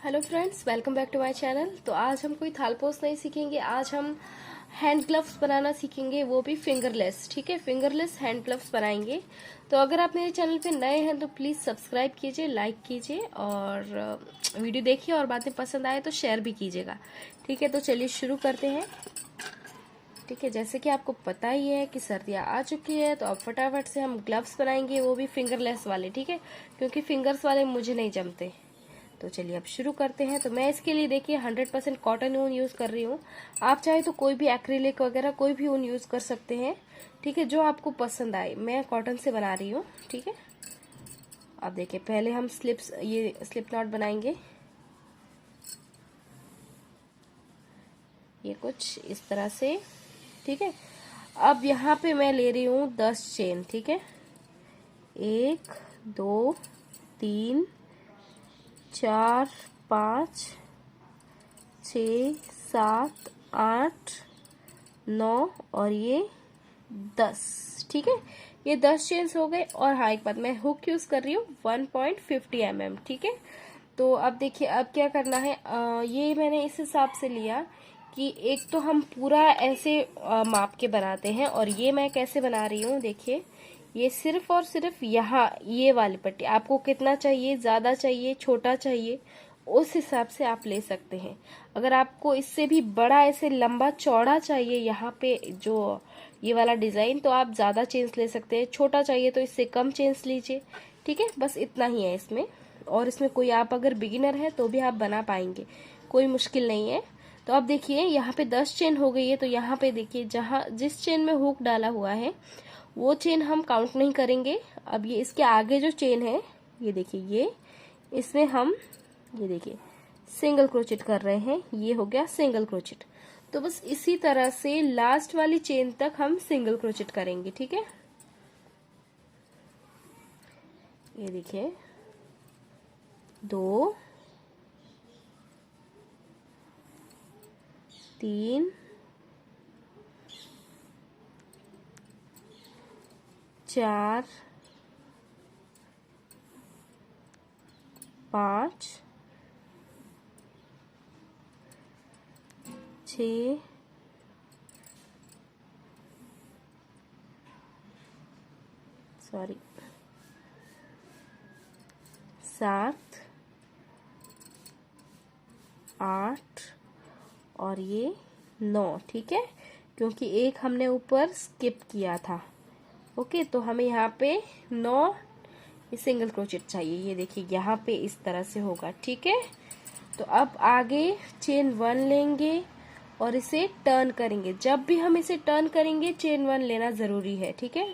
Hello friends, welcome back to my channel. तो आज हम कोई थाल पोस्ट नहीं सीखेंगे। आज हम हैंड ग्लव्स बनाना सीखेंगे, वो भी फिंगरलेस। ठीक है, फिंगरलेस हैंड ग्लव्स बनाएंगे। तो अगर आप मेरे चैनल पे नए हैं तो प्लीज़ सब्सक्राइब कीजिए, लाइक कीजिए और वीडियो देखिए और बातें पसंद आए तो शेयर भी कीजिएगा। ठीक है, तो चलिए शुरू करते हैं। ठीक है, जैसे कि आपको पता ही है कि सर्दियाँ आ चुकी है, तो अब फटाफट से हम ग्लव्स बनाएंगे, वो भी फिंगरलेस वाले। ठीक है, क्योंकि फिंगर्स वाले मुझे नहीं जमते। तो चलिए अब शुरू करते हैं। तो मैं इसके लिए देखिए 100% कॉटन ऊन यूज कर रही हूँ। आप चाहे तो कोई भी एक्रिलिक वगैरह कोई भी ऊन यूज कर सकते हैं। ठीक है, जो आपको पसंद आए। मैं कॉटन से बना रही हूँ। ठीक है, अब देखिए पहले हम ये स्लिप नॉट बनाएंगे। ये कुछ इस तरह से। ठीक है, अब यहाँ पे मैं ले रही हूँ 10 चेन। ठीक है, 1 2 3 4 5 6 7 8 9 और ये 10। ठीक है, ये 10 चेन्स हो गए। और हाँ, एक बात, मैं हुक यूज कर रही हूँ 1.50 mm। ठीक है, तो अब देखिए अब क्या करना है। ये मैंने इस हिसाब से लिया कि एक तो हम पूरा ऐसे माप के बनाते हैं, और ये मैं कैसे बना रही हूँ देखिए। ये सिर्फ और सिर्फ यहाँ ये वाली पट्टी, आपको कितना चाहिए, ज्यादा चाहिए, छोटा चाहिए, उस हिसाब से आप ले सकते हैं। अगर आपको इससे भी बड़ा ऐसे लंबा चौड़ा चाहिए यहाँ पे जो ये वाला डिजाइन, तो आप ज्यादा चेन्स ले सकते हैं। छोटा चाहिए तो इससे कम चेन्स लीजिए। ठीक है, बस इतना ही है इसमें। और इसमें कोई आप अगर बिगिनर है तो भी आप बना पाएंगे, कोई मुश्किल नहीं है। तो अब देखिए यहाँ पे 10 चेन हो गई है। तो यहाँ पे देखिए जहाँ जिस चेन में हुक डाला हुआ है वो चेन हम काउंट नहीं करेंगे। अब ये इसके आगे जो चेन है, ये देखिए, ये इसमें हम ये देखिए सिंगल क्रोचेट कर रहे हैं। ये हो गया सिंगल क्रोचेट। तो बस इसी तरह से लास्ट वाली चेन तक हम सिंगल क्रोचेट करेंगे। ठीक है, ये देखिए 2 3 4 5 6 7 8 और ये 9। ठीक है, क्योंकि एक हमने ऊपर स्किप किया था। ओके, तो हमें यहाँ पे 9 सिंगल क्रोचेट चाहिए। ये देखिए यहाँ पे इस तरह से होगा। ठीक है, तो अब आगे चेन 1 लेंगे और इसे टर्न करेंगे। जब भी हम इसे टर्न करेंगे चेन 1 लेना जरूरी है। ठीक है,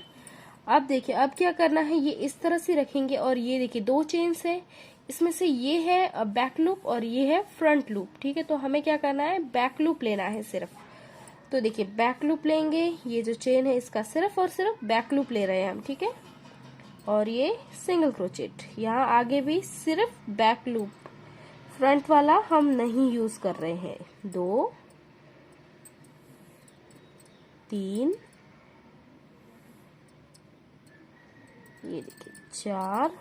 अब देखिए अब क्या करना है, ये इस तरह से रखेंगे। और ये देखिए 2 चेन्स है, इसमें से ये है बैक लूप और ये है फ्रंट लूप। ठीक है, तो हमें क्या करना है, बैक लूप लेना है सिर्फ। तो देखिए बैक लूप लेंगे, ये जो चेन है इसका सिर्फ और सिर्फ बैक लूप ले रहे हैं हम। ठीक है, और ये सिंगल क्रोचेट। यहाँ आगे भी सिर्फ बैक लूप, फ्रंट वाला हम नहीं यूज कर रहे हैं। 2 3 ये देखिए 4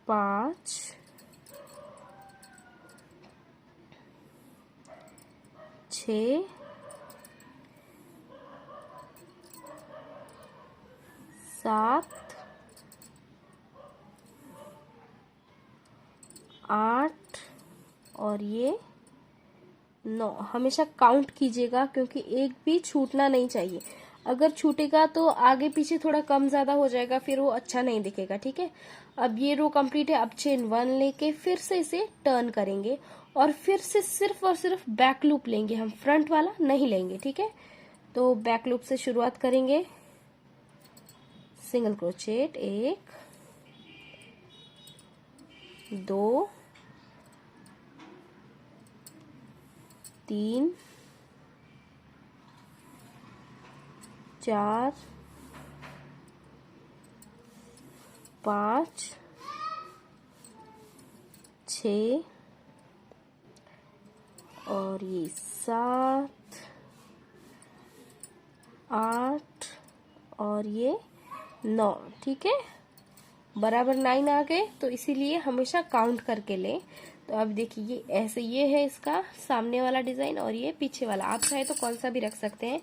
5 6 7 8 और ये 9। हमेशा काउंट कीजिएगा क्योंकि एक भी छूटना नहीं चाहिए। अगर छूटेगा तो आगे पीछे थोड़ा कम ज्यादा हो जाएगा, फिर वो अच्छा नहीं दिखेगा। ठीक है, अब ये रो कंप्लीट है। अब चेन 1 लेके फिर से इसे टर्न करेंगे और फिर से सिर्फ और सिर्फ बैक लूप लेंगे हम, फ्रंट वाला नहीं लेंगे। ठीक है, तो बैक लूप से शुरुआत करेंगे। सिंगल क्रोचेट 1 2 3 4 5 6 और ये 7 8 और ये 9। ठीक है, बराबर 9 आ गए, तो इसीलिए हमेशा काउंट करके लें। तो अब देखिए ये ऐसे, ये है इसका सामने वाला डिजाइन और ये पीछे वाला, आप चाहे तो कौन सा भी रख सकते हैं।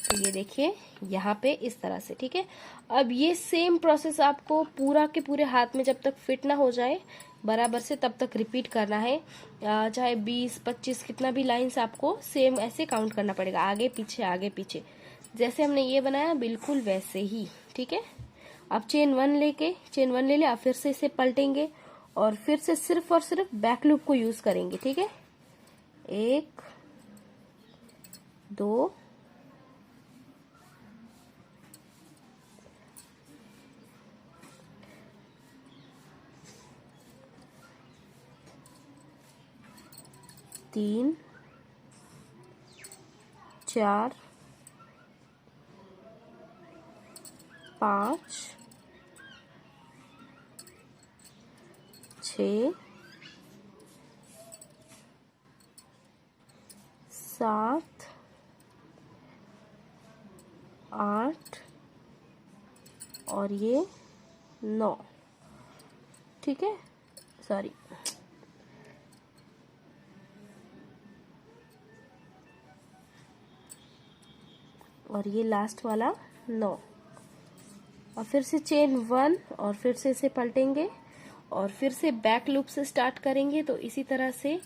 तो ये देखिए यहाँ पे इस तरह से, ठीक है। अब ये सेम प्रोसेस आपको पूरा के पूरे हाथ में जब तक फिट ना हो जाए बराबर से तब तक रिपीट करना है। चाहे 20-25 कितना भी लाइंस आपको सेम ऐसे काउंट करना पड़ेगा, आगे पीछे आगे पीछे, जैसे हमने ये बनाया बिल्कुल वैसे ही, ठीक है। अब चेन 1 ले ले, अब फिर से इसे पलटेंगे और फिर से सिर्फ और सिर्फ बैक लूप को यूज करेंगे, ठीक है। 1 2 3 4 5 6 7 8 और ये 9, ठीक है। सॉरी, और ये लास्ट वाला 9। और फिर से चेन 1 और फिर से इसे पलटेंगे और फिर से बैक लूप से स्टार्ट करेंगे। तो इसी तरह से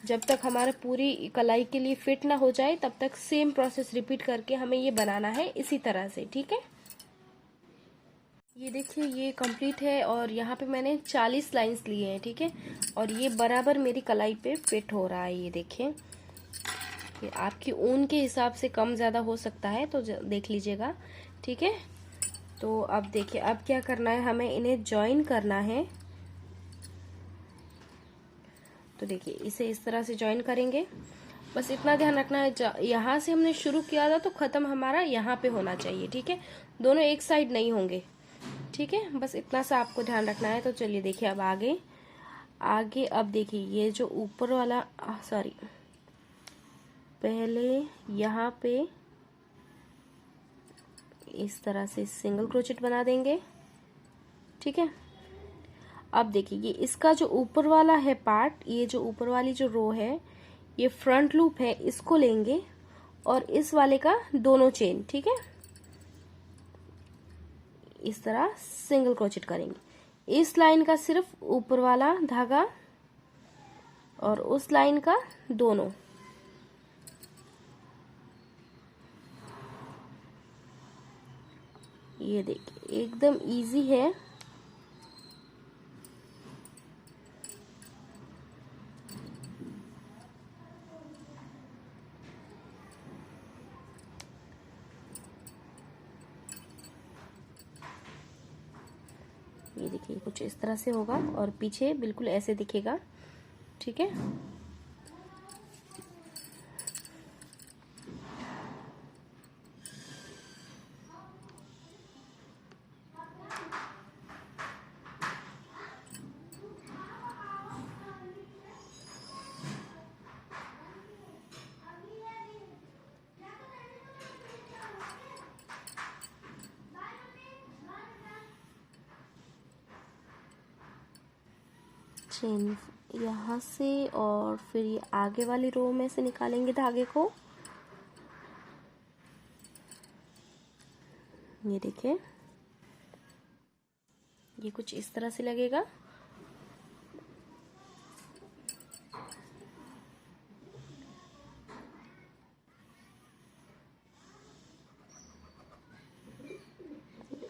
जब तक हमारा पूरी कलाई के लिए फिट ना हो जाए तब तक सेम प्रोसेस रिपीट करके हमें ये बनाना है इसी तरह से, ठीक है। ये देखिए ये कंप्लीट है और यहाँ पे मैंने 40 लाइंस लिए हैं, ठीक है। और ये बराबर मेरी कलाई पे फिट हो रहा है, ये देखिए। ये आपकी ऊन के हिसाब से कम ज्यादा हो सकता है, तो देख लीजिएगा, ठीक है। तो अब देखिए अब क्या करना है, हमें इन्हें ज्वाइन करना है। तो देखिए इसे इस तरह से ज्वाइन करेंगे। बस इतना ध्यान रखना है, यहाँ से हमने शुरू किया था तो खत्म हमारा यहाँ पे होना चाहिए, ठीक है। दोनों एक साइड नहीं होंगे, ठीक है। बस इतना सा आपको ध्यान रखना है। तो चलिए देखिए अब आगे आगे, अब देखिए ये जो ऊपर वाला, सॉरी, पहले यहाँ पे इस तरह से सिंगल क्रोचेट बना देंगे, ठीक है। अब देखिए ये इसका जो ऊपर वाला है पार्ट, ये जो ऊपर वाली जो रो है, ये फ्रंट लूप है, इसको लेंगे और इस वाले का दोनों चेन, ठीक है, इस तरह सिंगल क्रोचेट करेंगे। इस लाइन का सिर्फ ऊपर वाला धागा और उस लाइन का दोनों। ये देखिए एकदम इजी है। ये देखिए कुछ इस तरह से होगा और पीछे बिल्कुल ऐसे दिखेगा, ठीक है। चेन यहाँ से और फिर ये आगे वाली रो में से निकालेंगे धागे को। ये देखिए ये कुछ इस तरह से लगेगा।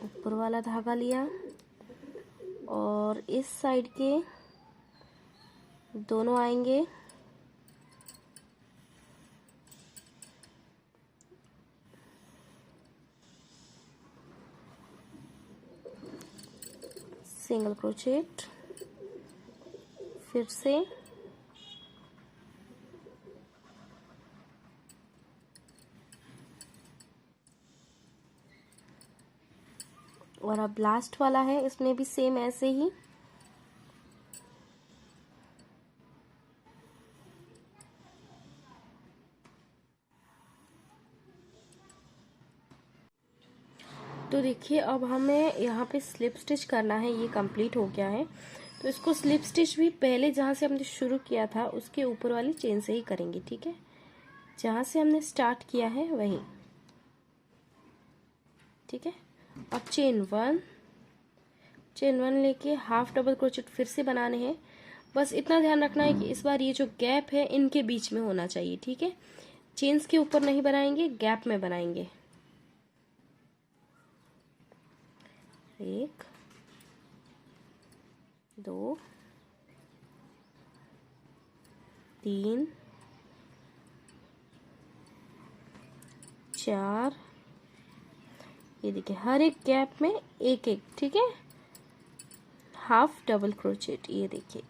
ऊपर वाला धागा लिया और इस साइड के दोनों आएंगे, सिंगल क्रोचेट, फिर से और अब लास्ट वाला है, इसमें भी सेम ऐसे ही। तो देखिए अब हमें यहाँ पे स्लिप स्टिच करना है, ये कंप्लीट हो गया है। तो इसको स्लिप स्टिच भी पहले जहाँ से हमने शुरू किया था उसके ऊपर वाली चेन से ही करेंगे, ठीक है। जहाँ से हमने स्टार्ट किया है वहीं, ठीक है। अब चेन वन लेके हाफ डबल क्रोचेट फिर से बनाने हैं। बस इतना ध्यान रखना है कि इस बार ये जो गैप है इनके बीच में होना चाहिए, ठीक है। चेन्स के ऊपर नहीं बनाएंगे, गैप में बनाएंगे। 1 2 3 4, ये देखिए हर एक गैप में एक एक, ठीक है। हाफ डबल क्रोचेट, ये देखिए।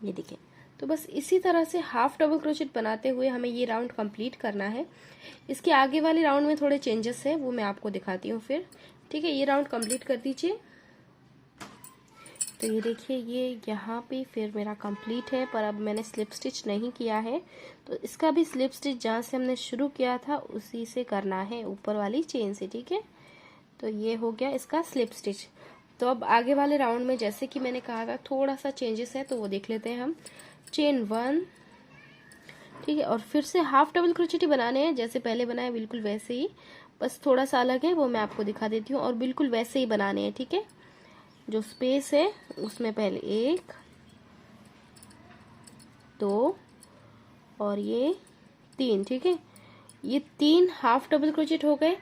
ये देखिए, तो बस इसी तरह से हाफ डबल क्रोचेट बनाते हुए हमें ये राउंड कंप्लीट करना है। इसके आगे वाले राउंड में थोड़े चेंजेस है, वो मैं आपको दिखाती हूँ फिर, ठीक है। ये राउंड कंप्लीट कर दीजिए। तो ये देखिए, ये यहाँ पे फिर मेरा कंप्लीट है, पर अब मैंने स्लिप स्टिच नहीं किया है, तो इसका भी स्लिप स्टिच जहाँ से हमने शुरू किया था उसी से करना है, ऊपर वाली चेन से, ठीक है। तो ये हो गया इसका स्लिप स्टिच। तो अब आगे वाले राउंड में जैसे कि मैंने कहा था थोड़ा सा चेंजेस है, तो वो देख लेते हैं हम। चेन 1, ठीक है, और फिर से हाफ डबल क्रोचेट बनाने हैं जैसे पहले बनाए, बिल्कुल वैसे ही, बस थोड़ा सा अलग है, वो मैं आपको दिखा देती हूँ। और बिल्कुल वैसे ही बनाने हैं, ठीक है। जो स्पेस है उसमें पहले 1 2 और ये 3, ठीक है। ये 3 हाफ डबल क्रोचेट हो गए।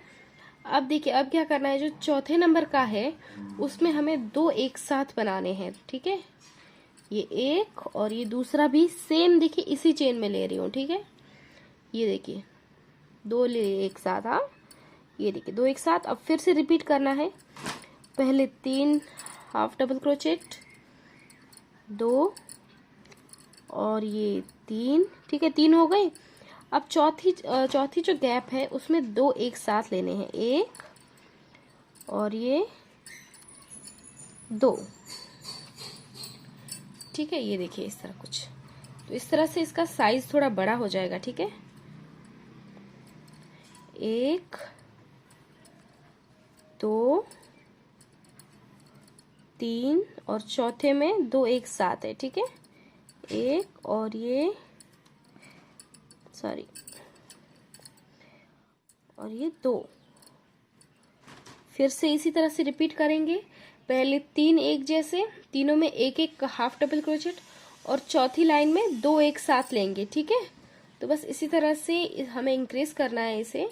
अब देखिए, अब क्या करना है, जो चौथे नंबर का है उसमें हमें 2 एक साथ बनाने हैं, ठीक है। ये एक और ये दूसरा भी सेम, देखिए इसी चेन में ले रही हूँ, ठीक है। ये देखिए 2 ले एक साथ, हाँ, ये देखिए 2 एक साथ। अब फिर से रिपीट करना है, पहले 3 हाफ डबल क्रोचेट, 2 और ये 3, ठीक है, 3 हो गए। अब चौथी जो गैप है उसमें 2 एक साथ लेने हैं, 1 और ये 2, ठीक है। ये देखिए इस तरह कुछ, तो इस तरह से इसका साइज थोड़ा बड़ा हो जाएगा, ठीक है। 1 2 3 और चौथे में 2 एक साथ है, ठीक है। 1 और ये सॉरी और ये 2, फिर से इसी तरह से रिपीट करेंगे। पहले 3 एक जैसे, तीनों में एक एक हाफ डबल क्रोचेट, और चौथी लाइन में 2 एक साथ लेंगे, ठीक है। तो बस इसी तरह से हमें इंक्रीज करना है इसे।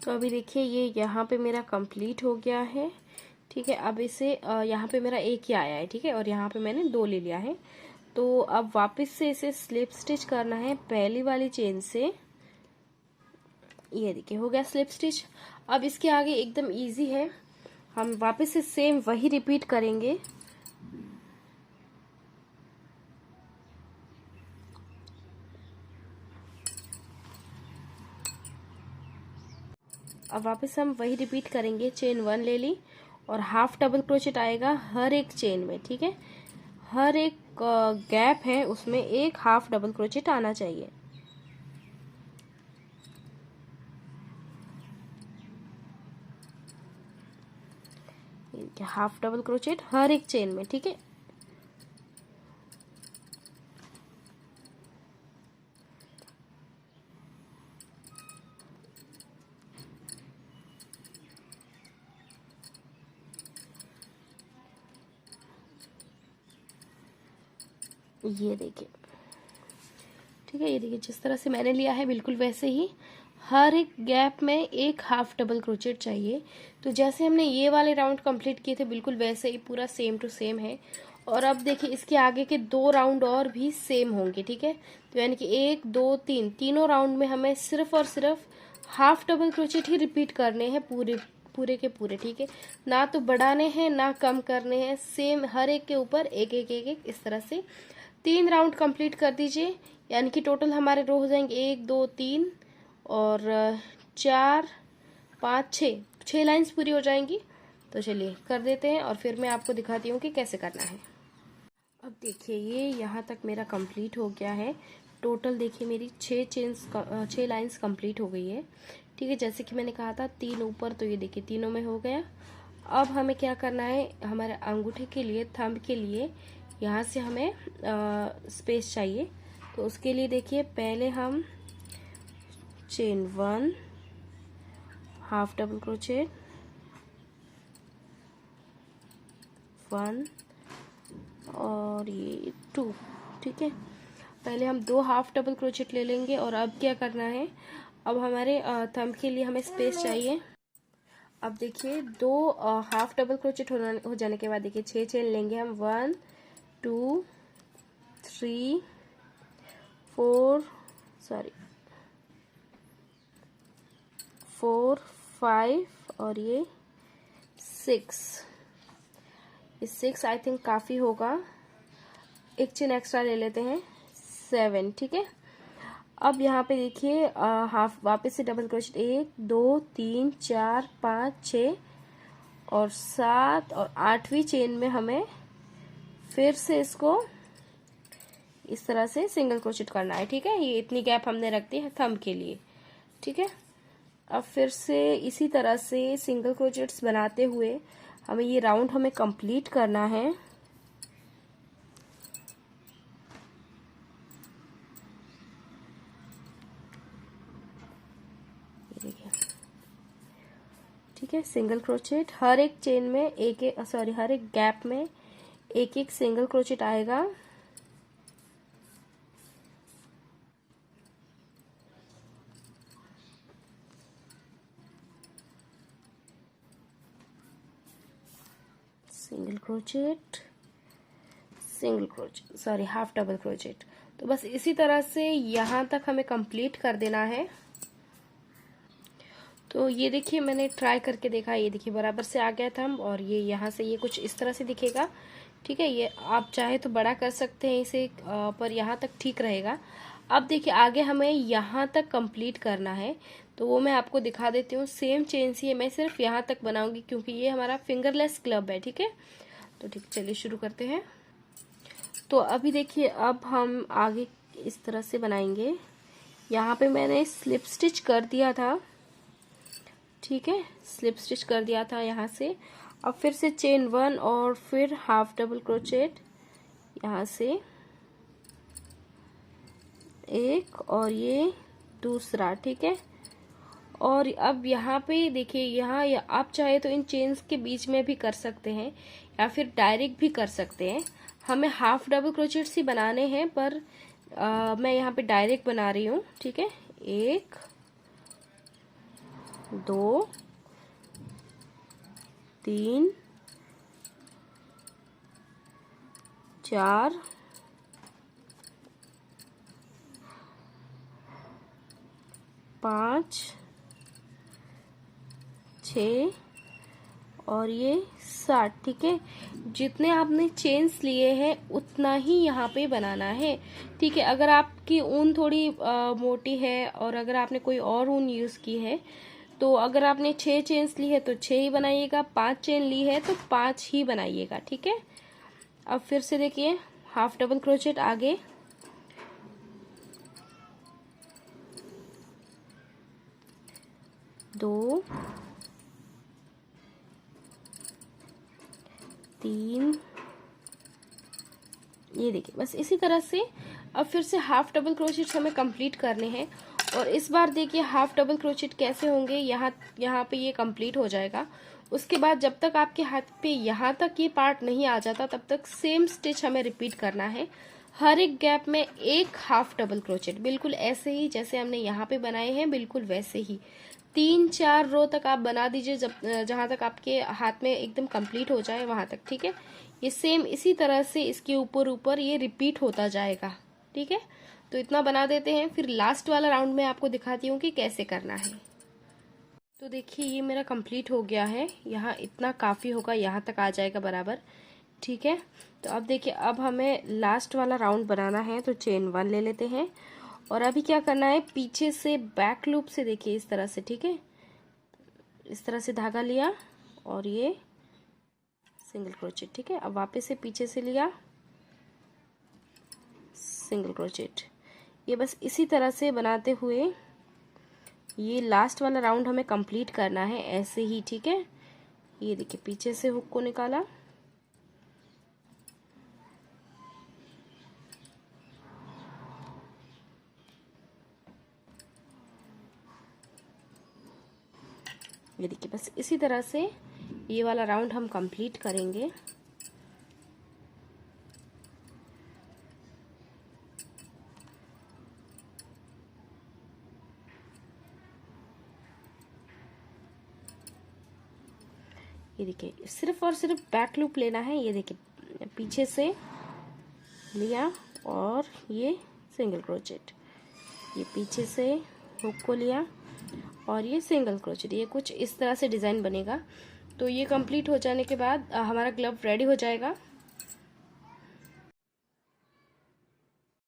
तो अभी देखिए ये यहाँ पे मेरा कंप्लीट हो गया है, ठीक है। अब इसे यहाँ पे मेरा एक ही आया है, ठीक है, और यहाँ पे मैंने 2 ले लिया है। तो अब वापस से इसे स्लिप स्टिच करना है पहली वाली चेन से। ये देखिए हो गया स्लिप स्टिच। अब इसके आगे एकदम इजी है, हम वापस से सेम वही रिपीट करेंगे। अब वापस हम वही रिपीट करेंगे। चेन 1 ले ली और हाफ डबल क्रोचेट आएगा हर एक चेन में, ठीक है। हर एक गैप है उसमें एक हाफ डबल क्रोचेट आना चाहिए। हाफ डबल क्रोचेट हर एक चेन में, ठीक है। ये देखिए, ठीक है। ये देखिए जिस तरह से मैंने लिया है बिल्कुल वैसे ही हर एक गैप में एक हाफ डबल क्रोचेट चाहिए। तो जैसे हमने ये वाले राउंड कंप्लीट किए थे बिल्कुल वैसे ही पूरा सेम टू सेम है। और अब देखिए इसके आगे के 2 राउंड और भी सेम होंगे, ठीक है। तो यानी कि 1 2 3 तीनों राउंड में हमें सिर्फ और सिर्फ हाफ डबल क्रोचेट ही रिपीट करने हैं, पूरे के पूरे, ठीक है। ना तो बढ़ाने हैं ना कम करने हैं, सेम हर एक के ऊपर एक एक एक एक, इस तरह से 3 राउंड कंप्लीट कर दीजिए। यानी कि टोटल हमारे रो हो जाएंगे 1 2 3 और 4 5 6 लाइंस पूरी हो जाएंगी। तो चलिए कर देते हैं और फिर मैं आपको दिखाती हूँ कि कैसे करना है। अब देखिए ये यहाँ तक मेरा कंप्लीट हो गया है। टोटल देखिए मेरी 6 लाइंस कंप्लीट हो गई है। ठीक है, जैसे कि मैंने कहा था 3 ऊपर, तो ये देखिए तीनों में हो गया। अब हमें क्या करना है, हमारे अंगूठे के लिए, थंब के लिए यहाँ से हमें स्पेस चाहिए। तो उसके लिए देखिए पहले हम चेन 1, हाफ डबल क्रोचेट, 1 और ये 2। ठीक है, पहले हम 2 हाफ डबल क्रोचेट ले लेंगे। और अब क्या करना है, अब हमारे थंब के लिए हमें स्पेस चाहिए। अब देखिए 2 हाफ डबल क्रोचेट हो जाने के बाद देखिए 6 चेन लेंगे हम। 1 2 3 4 4 5 और ये 6। ये 6 आई थिंक काफी होगा, एक चेन एक्स्ट्रा ले लेते हैं, 7। ठीक है, अब यहाँ पे देखिए हाफ वापस से डबल क्रोचेट, 1 2 3 4 5 6 और 7 और 8वीं चेन में हमें फिर से इसको इस तरह से सिंगल क्रोचेट करना है। ठीक है, ये इतनी गैप हमने रख दी है थंब के लिए। ठीक है, अब फिर से इसी तरह से सिंगल क्रोचेट्स बनाते हुए हमें ये राउंड हमें कंप्लीट करना है। देखिए, ठीक है, सिंगल क्रोचेट हर एक चेन में हर एक गैप में एक एक सिंगल क्रोचेट आएगा। Single crochet, half double crochet. तो बस इसी तरह से यहाँ तक हमें कंप्लीट कर देना है। तो ये देखिए मैंने ट्राई करके देखा, ये देखिए बराबर से आ गया थंब, और ये यहाँ से ये कुछ इस तरह से दिखेगा। ठीक है, ये आप चाहे तो बड़ा कर सकते हैं इसे, पर यहाँ तक ठीक रहेगा। अब देखिए आगे हमें यहाँ तक कंप्लीट करना है, तो वो मैं आपको दिखा देती हूँ। सेम चेन से मैं सिर्फ यहाँ तक बनाऊंगी, क्योंकि ये हमारा फिंगरलेस क्लब है। ठीक है, तो ठीक, चलिए शुरू करते हैं। तो अभी देखिए अब हम आगे इस तरह से बनाएंगे। यहाँ पे मैंने स्लिप स्टिच कर दिया था। ठीक है, स्लिप स्टिच कर दिया था यहाँ से। अब फिर से चेन 1 और फिर हाफ डबल क्रोचेट यहाँ से एक और ये दूसरा। ठीक है, और अब यहाँ पे देखिए यहाँ आप चाहे तो इन चेन्स के बीच में भी कर सकते हैं या फिर डायरेक्ट भी कर सकते हैं। हमें हाफ डबल क्रोचेट्स ही बनाने हैं, पर मैं यहाँ पे डायरेक्ट बना रही हूँ। ठीक है, 1 2 3 4 5 6 और ये 7। ठीक है, जितने आपने चेन्स लिए हैं उतना ही यहाँ पे बनाना है। ठीक है, अगर आपकी ऊन थोड़ी मोटी है और अगर आपने कोई और ऊन यूज की है, तो अगर आपने 6 चेन्स ली है तो 6 ही बनाइएगा, 5 चेन ली है तो 5 ही बनाइएगा। ठीक है, अब फिर से देखिए हाफ डबल क्रोचेट आगे, 2 3, ये देखिए बस इसी तरह से अब फिर से हाफ डबल क्रोचेट हमें कंप्लीट करने हैं। और इस बार देखिए हाफ डबल क्रोचेट कैसे होंगे, यहाँ पे ये कंप्लीट हो जाएगा। उसके बाद जब तक आपके हाथ पे यहाँ तक ये पार्ट नहीं आ जाता, तब तक सेम स्टिच हमें रिपीट करना है। हर एक गैप में एक हाफ डबल क्रोचेट, बिल्कुल ऐसे ही जैसे हमने यहाँ पे बनाए हैं, बिल्कुल वैसे ही 3-4 रो तक आप बना दीजिए, जब जहां तक आपके हाथ में एकदम कंप्लीट हो जाए वहां तक। ठीक है, ये सेम इसी तरह से इसके ऊपर ऊपर ये रिपीट होता जाएगा। ठीक है, तो इतना बना देते हैं, फिर लास्ट वाला राउंड में आपको दिखाती हूँ कि कैसे करना है। तो देखिए ये मेरा कंप्लीट हो गया है, यहाँ इतना काफी होगा, यहाँ तक आ जाएगा बराबर। ठीक है, तो अब देखिए अब हमें लास्ट वाला राउंड बनाना है, तो चेन 1 ले लेते हैं। और अभी क्या करना है, पीछे से बैक लूप से देखिए इस तरह से। ठीक है, इस तरह से धागा लिया और ये सिंगल क्रोचेट। ठीक है, अब वापस से पीछे से लिया सिंगल क्रोचेट। ये बस इसी तरह से बनाते हुए ये लास्ट वाला राउंड हमें कंप्लीट करना है ऐसे ही, ठीक है। ये देखिए पीछे से हुक को निकाला, ये देखिए बस इसी तरह से ये वाला राउंड हम कंप्लीट करेंगे। ये देखिए सिर्फ और सिर्फ बैक लूप लेना है। ये देखिए पीछे से लिया और ये सिंगल क्रोचेट, ये पीछे से हुक को लिया और ये सिंगल क्रोचेट। ये कुछ इस तरह से डिज़ाइन बनेगा। तो ये कंप्लीट हो जाने के बाद हमारा ग्लव रेडी हो जाएगा।